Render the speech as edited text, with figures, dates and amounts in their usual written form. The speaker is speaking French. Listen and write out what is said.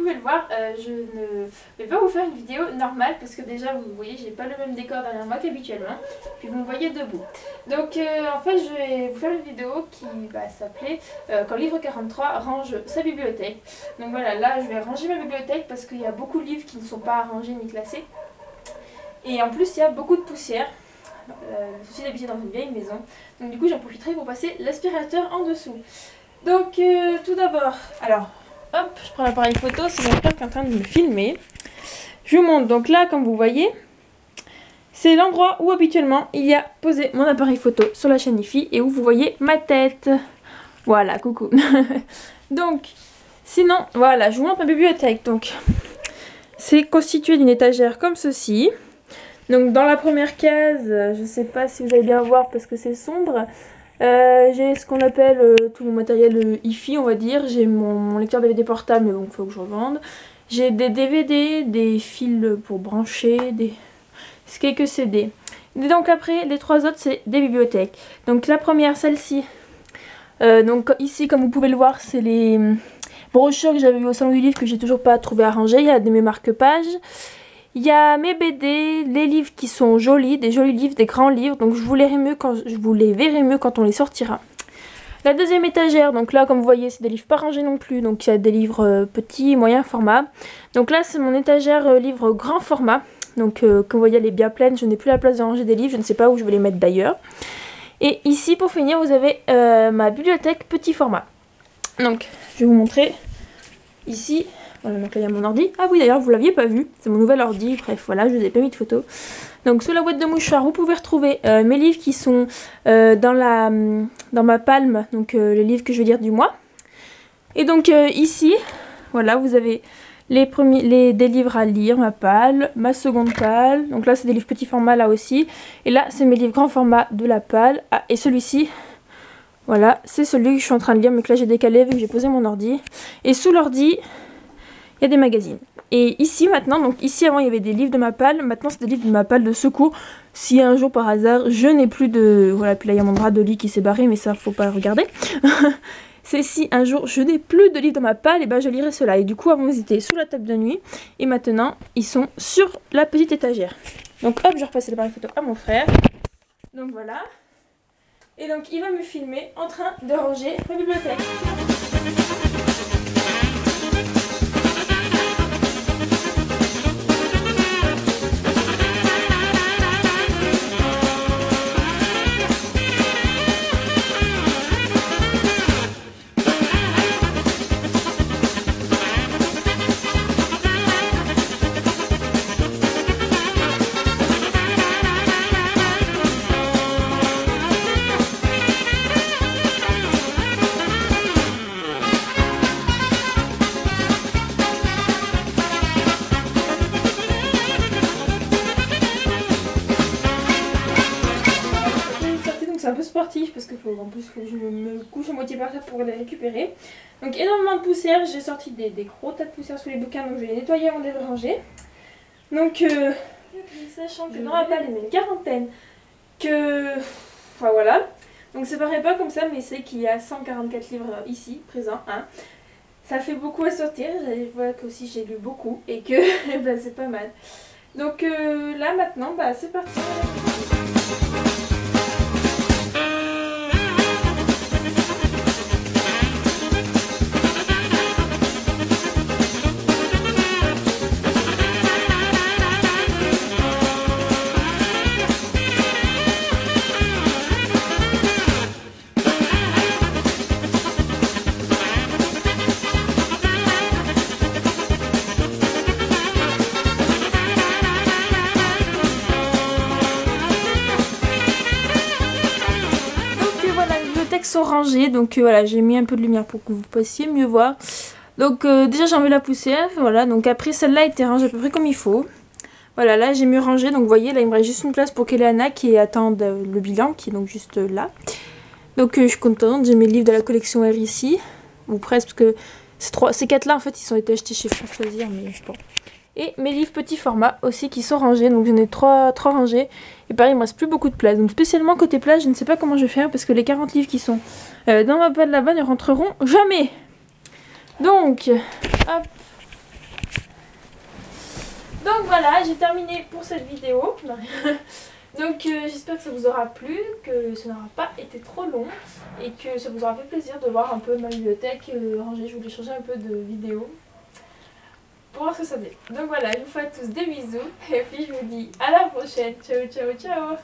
pouvez le voir, je ne vais pas vous faire une vidéo normale parce que déjà vous voyez j'ai pas le même décor derrière moi qu'habituellement. Puis vous me voyez debout. Donc en fait je vais vous faire une vidéo qui va s'appeler quand livre 43 range sa bibliothèque. Donc voilà, là je vais ranger ma bibliothèque parce qu'il y a beaucoup de livres qui ne sont pas rangés ni classés. Et en plus il y a beaucoup de poussière. Je suis d'habiter dans une vieille maison. Donc du coup j'en profiterai pour passer l'aspirateur en dessous. Donc tout d'abord, alors hop, je prends l'appareil photo, c'est mon frère qui est en train de me filmer. Je vous montre, donc là comme vous voyez, c'est l'endroit où habituellement il y a posé mon appareil photo sur la chaîne IFI et où vous voyez ma tête. Voilà, coucou. Donc, sinon, voilà, je vous montre ma bibliothèque. Donc, c'est constitué d'une étagère comme ceci. Donc dans la première case, je ne sais pas si vous allez bien voir parce que c'est sombre. J'ai ce qu'on appelle tout mon matériel IFI, on va dire. J'ai mon lecteur DVD portable, mais bon, il faut que je revende. J'ai des DVD, des fils pour brancher, quelques CD. Et donc après, les trois autres, c'est des bibliothèques. Donc la première, celle-ci. Donc ici, comme vous pouvez le voir, c'est les brochures que j'avais eu au salon du livre que j'ai toujours pas trouvé à ranger. Il y a mes marque-pages. Il y a mes BD, les livres qui sont jolis, des jolis livres, des grands livres. Donc je vous les verrai mieux quand on les sortira. La deuxième étagère, donc là comme vous voyez c'est des livres pas rangés non plus. Donc il y a des livres petits, moyen format. Donc là c'est mon étagère livre grand format. Donc comme vous voyez elle est bien pleine, je n'ai plus la place de ranger des livres, je ne sais pas où je vais les mettre d'ailleurs. Et ici pour finir vous avez ma bibliothèque petit format. Donc je vais vous montrer ici. Voilà, donc là il y a mon ordi. Ah oui d'ailleurs vous l'aviez pas vu, c'est mon nouvel ordi, bref voilà, je vous ai pas mis de photos. Donc sous la boîte de mouchoirs vous pouvez retrouver mes livres qui sont dans ma palme, donc les livres que je vais lire du mois. Et donc ici, voilà vous avez des livres à lire, ma palle, ma seconde palle. Donc là c'est des livres petit format là aussi. Et là c'est mes livres grand format de la palle. Ah, et celui-ci, voilà, c'est celui que je suis en train de lire mais que là j'ai décalé vu que j'ai posé mon ordi. Et sous l'ordi, il y a des magazines. Et ici maintenant, donc ici avant il y avait des livres de ma palle, maintenant c'est des livres de ma palle de secours. Si un jour par hasard je n'ai plus de... Voilà, puis là il y a mon drap de lit qui s'est barré, mais ça faut pas regarder. C'est si un jour je n'ai plus de livres de ma palle, et ben je lirai cela. Et du coup avant ils étaient sous la table de nuit, et maintenant ils sont sur la petite étagère. Donc hop, je repasse l'appareil photo à mon frère. Donc voilà. Et donc il va me filmer en train de ranger ma bibliothèque. C'est un peu sportif parce qu'il faut en plus que je me couche à moitié par terre pour les récupérer. Donc énormément de poussière, j'ai sorti des gros tas de poussière sous les bouquins, donc je vais les nettoyer avant de les ranger. Donc sachant que dans ma palle il y en a une quarantaine, enfin voilà. Donc ça paraît pas comme ça mais c'est qu'il y a 144 livres ici présents. Hein. Ça fait beaucoup à sortir, je vois qu'aussi j'ai lu beaucoup et que bah, c'est pas mal. Donc là maintenant bah, c'est parti. Sont rangés, donc voilà, j'ai mis un peu de lumière pour que vous puissiez mieux voir. Donc déjà j'ai enlevé la poussière, voilà, donc après celle-là était rangée à peu près comme il faut. Voilà, là j'ai mieux rangé, donc vous voyez là il me reste juste une place pour Kéléana qui attend le bilan, qui est donc juste là. Donc je suis contente, j'ai mes livres de la collection R ici, ou presque, parce que ces quatre là en fait ils ont été achetés chez France Loisirs, mais bon. Et mes livres petit format aussi qui sont rangés, donc j'en ai trois rangés. Et pareil, il me reste plus beaucoup de place. Donc spécialement côté place, je ne sais pas comment je vais faire parce que les 40 livres qui sont dans ma palle là-bas ne rentreront jamais. Donc, hop, Donc voilà, j'ai terminé pour cette vidéo. Donc j'espère que ça vous aura plu, que ça n'aura pas été trop long et que ça vous aura fait plaisir de voir un peu ma bibliothèque rangée. Je voulais changer un peu de vidéo pour voir ce que ça fait. Donc voilà, je vous fais à tous des bisous et puis je vous dis à la prochaine. Ciao ciao ciao.